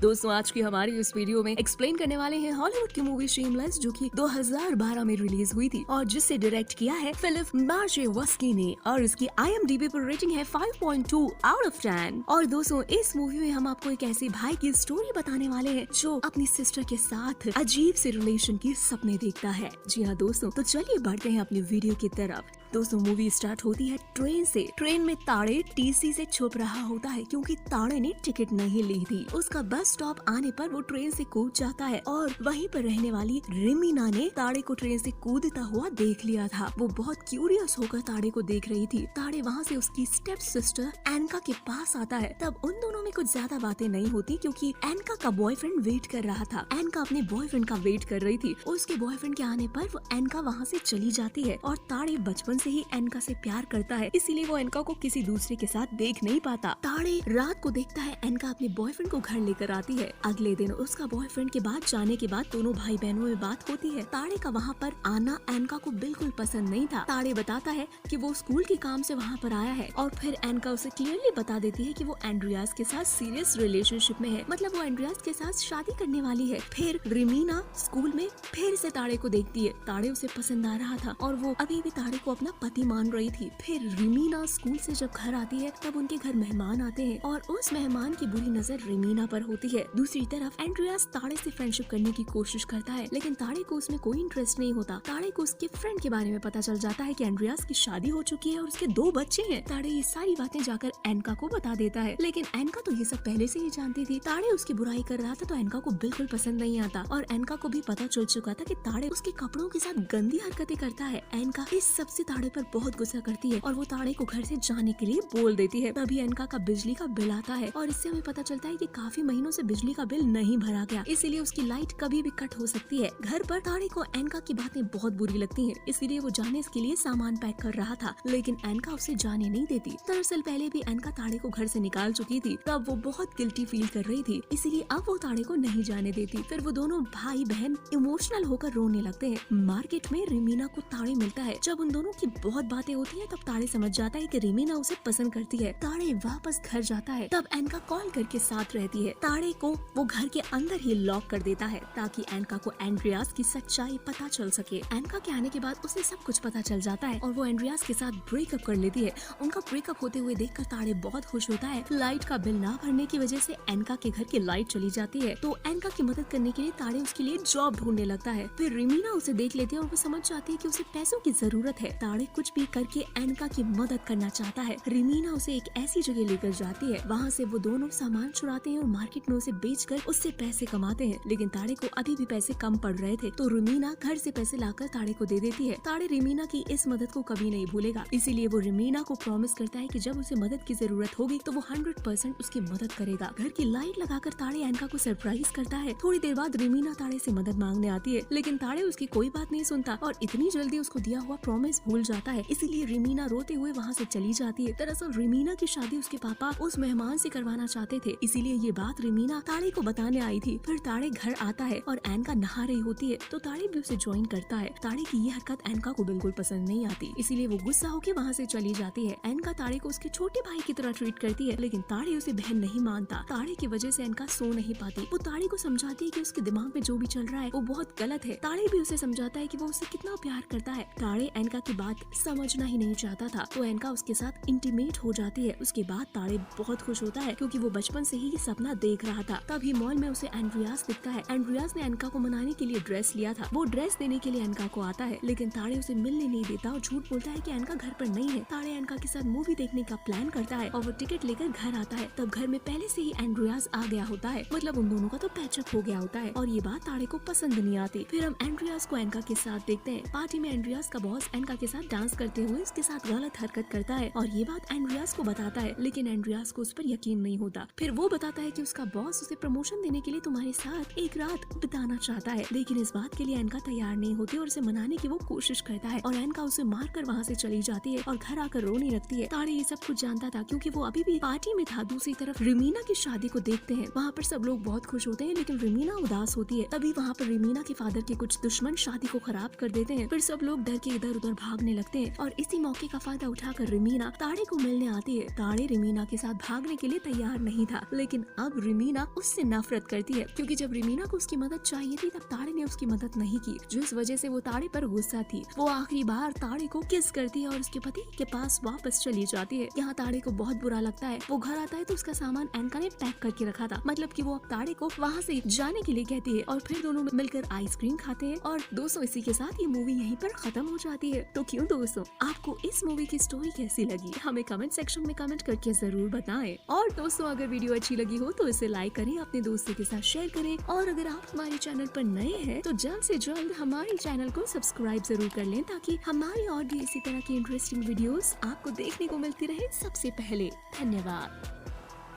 दोस्तों आज की हमारी इस वीडियो में एक्सप्लेन करने वाले हैं हॉलीवुड की मूवी शेमलेस, जो कि 2012 में रिलीज हुई थी और जिसे डायरेक्ट किया है फिलिप मार्जेवस्की ने और इसकी IMDb पर रेटिंग है 5.2 आउट ऑफ 10। और दोस्तों इस मूवी में हम आपको एक ऐसे भाई की स्टोरी बताने वाले हैं जो अपनी सिस्टर के साथ अजीब से रिलेशन की सपने देखता है। जी हाँ दोस्तों, तो चलिए बढ़ते हैं अपनी वीडियो की तरफ। दोस्तों मूवी स्टार्ट होती है ट्रेन से। ट्रेन में ताड़े टीसी से छुप रहा होता है क्योंकि ताड़े ने टिकट नहीं ली थी। उसका बस स्टॉप आने पर वो ट्रेन से कूद जाता है और वहीं पर रहने वाली रिमीना ने ताड़े को ट्रेन से कूदता हुआ देख लिया था। वो बहुत क्यूरियस होकर ताड़े को देख रही थी। ताड़े वहाँ से उसकी स्टेप सिस्टर एनका के पास आता है। तब उन दोनों में कुछ ज्यादा बातें नहीं होती क्योंकि एनका का बॉयफ्रेंड वेट कर रहा था। एनका अपने बॉयफ्रेंड का वेट कर रही थी। उसके बॉयफ्रेंड के आने पर वो एनका वहाँ से चली जाती है और ताड़े बचपन से ही एनका से प्यार करता है, इसीलिए वो एनका को किसी दूसरे के साथ देख नहीं पाता। ताड़े रात को देखता है एनका अपने बॉयफ्रेंड को घर लेकर आती है। अगले दिन उसका बॉयफ्रेंड के बाद जाने के बाद दोनों भाई बहनों में बात होती है। ताड़े का वहाँ पर आना एनका को बिल्कुल पसंद नहीं था। ताड़े बताता है कि वो स्कूल के काम से वहाँ पर आया है और फिर एनका उसे क्लियरली बता देती है कि वो एंड्रियास के साथ सीरियस रिलेशनशिप में है, मतलब वो एंड्रियास के साथ शादी करने वाली है। फिर रिमीना स्कूल में फिर से ताड़े को देखती है। ताड़े उसे पसंद आ रहा था और वो अभी भी ताड़े को अपना पति मान रही थी। फिर रिमीना स्कूल से जब घर आती है तब उनके घर मेहमान आते हैं और उस मेहमान की बुरी नजर रिमीना पर होती है। दूसरी तरफ एंड्रियास ताड़े से फ्रेंडशिप करने की कोशिश करता है, लेकिन ताड़े को उसमें कोई इंटरेस्ट नहीं होता। ताड़े को उसके फ्रेंड के बारे में पता चल जाता है कि एंड्रियास की शादी हो चुकी है और उसके 2 बच्चे हैं। ताड़े ये सारी बातें जाकर एनका को बता देता है, लेकिन एनका तो ये सब पहले से ही जानती थी। ताड़े उसकी बुराई कर रहा था तो एनका को बिल्कुल पसंद नहीं आता और एनका को भी पता चल चुका था कि ताड़े उसके कपड़ों के साथ गंदी हरकतें करता है। एनका इस सब से ताड़े पर बहुत गुस्सा करती है और वो ताड़े को घर से जाने के लिए बोल देती है। तभी एनका का बिजली का बिल आता है और इससे हमें पता चलता है कि काफी महीनों से बिजली का बिल नहीं भरा गया, इसीलिए उसकी लाइट कभी भी कट हो सकती है। घर पर ताड़े को एनका की बातें बहुत बुरी लगती हैं, इसीलिए वो जाने के लिए सामान पैक कर रहा था, लेकिन एनका उसे जाने नहीं देती। दरअसल पहले भी एनका ताड़े को घर से निकाल चुकी थी, तब वो बहुत गिल्टी फील कर रही थी, इसीलिए अब वो ताड़े को नहीं जाने देती। फिर वो दोनों भाई बहन इमोशनल होकर रोने लगते हैं। मार्केट में रिमीना को ताड़े मिलता है। जब उन दोनों की बहुत बातें होती है तब ताड़े समझ जाता है कि रिमीना उसे पसंद करती है। ताड़े वापस घर जाता है, तब एनका कॉल करके साथ रहती है। ताड़े को वो घर के अंदर ही लॉक कर देता है ताकि एनका को एंड्रियास की सच्चाई पता चल सके। एनका के आने के बाद उसे सब कुछ पता चल जाता है और वो एंड्रियास के साथ ब्रेकअप कर लेती है। उनका ब्रेकअप होते हुए देखकर ताड़े बहुत खुश होता है। लाइट का बिल ना भरने की वजह से एनका के घर की लाइट चली जाती है, तो एनका की मदद करने के लिए ताड़े उसके लिए जॉब ढूंढने लगता है। फिर रिमीना उसे देख लेती है और वो समझ जाती है कि उसे पैसों की जरूरत है। ताड़े कुछ भी करके एनका की मदद करना चाहता है। रिमीना उसे एक ऐसी जगह लेकर जाती है, वहाँ से वो दोनों सामान चुराते हैं और मार्केट में उसे बेचकर उससे पैसे कमाते हैं, लेकिन ताड़े को अभी भी पैसे कम पड़ रहे थे, तो रिमीना घर से पैसे लाकर ताड़े को दे देती है। ताड़े रिमीना की इस मदद को कभी नहीं भूलेगा, इसीलिए वो रिमीना को प्रॉमिस करता है कि जब उसे मदद की जरूरत होगी तो वो 100% उसकी मदद करेगा। घर की लाइट लगाकर ताड़े एनका को सरप्राइज करता है। थोड़ी देर बाद रिमीना ताड़े से मदद मांगने आती है, लेकिन ताड़े उसकी कोई बात नहीं सुनता और इतनी जल्दी उसको दिया हुआ प्रॉमिस भूल जाता है, इसीलिए रिमीना रोते हुए वहाँ से चली जाती है। दरअसल रिमीना की शादी उसके पापा उस मेहमान से करवाना चाहते थे, इसीलिए ये बात रिमीना ताड़े को बताने आई थी। फिर ताड़े घर आता है और एनका नहा रही होती है, तो ताड़े भी उसे ज्वाइन करता है। ताड़े की ये हरकत एनका को बिल्कुल पसंद नहीं आती, इसीलिए वो गुस्सा होकर वहाँ से चली जाती है। एनका ताड़े को उसके छोटे भाई की तरह ट्रीट करती है, लेकिन ताड़े उसे बहन नहीं मानता। ताड़े की वजह से एनका सो नहीं पाती। वो ताड़े को समझाती है कि उसके दिमाग में जो भी चल रहा है वो बहुत गलत है। ताड़े भी उसे समझाता है कि वो उसे कितना प्यार करता है। ताड़े एनका की बात समझना ही नहीं चाहता था, तो एनका उसके साथ इंटीमेट हो जाती है। उसके बाद ताड़े बहुत खुश होता है क्योंकि वो बचपन से ही ये सपना देख रहा था। तभी मॉल में उसे एंड्रियास दिखता है। एंड्रियास ने एनका को मनाने के लिए ड्रेस लिया था। वो ड्रेस देने के लिए एनका को आता है, लेकिन ताड़े उसे मिलने नहीं देता और झूठ बोलता है कि एनका घर पर नहीं है। ताड़े एनका के साथ मूवी देखने का प्लान करता है और वो टिकट लेकर घर आता है। तब घर में पहले से ही एंड्रियास आ गया होता है, मतलब उन दोनों का तो पैचअप हो गया होता है और ये बात ताड़े को पसंद नहीं आती। फिर हम एंड्रियास को एनका के साथ देखते हैं। पार्टी में एंड्रियास का बॉस एनका के साथ डांस करते हुए उसके साथ गलत हरकत करता है और ये बात एंड्रियास को बताता है, लेकिन एंड्रियास को उस पर यकीन नहीं होता। फिर वो बताता है कि उसका बॉस उसे प्रमोशन देने के लिए तुम्हारे साथ एक रात बिताना चाहता है, लेकिन इस बात के लिए एनका तैयार नहीं होती और उसे मनाने की वो कोशिश करता है और एनका उसे मारकर वहाँ से चली जाती है और घर आकर रोने लगती है। ताड़े ये सब कुछ जानता था क्योंकि वो अभी भी पार्टी में था। दूसरी तरफ रिमीना की शादी को देखते हैं। वहाँ पर सब लोग बहुत खुश होते हैं, लेकिन रिमीना उदास होती है। तभी वहाँ पर रिमीना के फादर के कुछ दुश्मन शादी को खराब कर देते हैं। फिर सब लोग डर के इधर उधर भागने लगते हैं और इसी मौके का फायदा उठाकर रिमीना ताड़े को मिलने आती है। ताड़े रिमीना के साथ भागने के लिए तैयार नहीं था, लेकिन अब रिमीना उससे नफरत करती है क्योंकि जब रिमीना को उसकी मदद चाहिए थी तब ताड़े ने उसकी मदद नहीं की, जिस वजह से वो ताड़े पर गुस्सा थी। वो आखिरी बार ताड़े को किस करती है और उसके पति के पास वापस चली जाती है। यहाँ ताड़े को बहुत बुरा लगता है। वो घर आता है तो उसका सामान एनका ने पैक करके रखा था, मतलब कि वो अब ताड़े को वहाँ से जाने के लिए कहती है और फिर दोनों मिलकर आइसक्रीम खाते हैं। और दोस्तों इसी के साथ ये मूवी यहीं पर खत्म हो जाती है। तो क्यों दोस्तों, आपको इस मूवी की स्टोरी कैसी लगी हमें कमेंट सेक्शन में कमेंट करके जरूर बताएं। और दोस्तों अगर वीडियो अच्छी लगी हो तो इसे लाइक करें, अपने दोस्तों के साथ शेयर करें और अगर आप हमारे चैनल पर नए हैं तो जल्द से जल्द हमारे चैनल को सब्सक्राइब जरूर कर लें ताकि हमारी और भी इसी तरह की इंटरेस्टिंग वीडियोस आपको देखने को मिलती रहे सबसे पहले। धन्यवाद।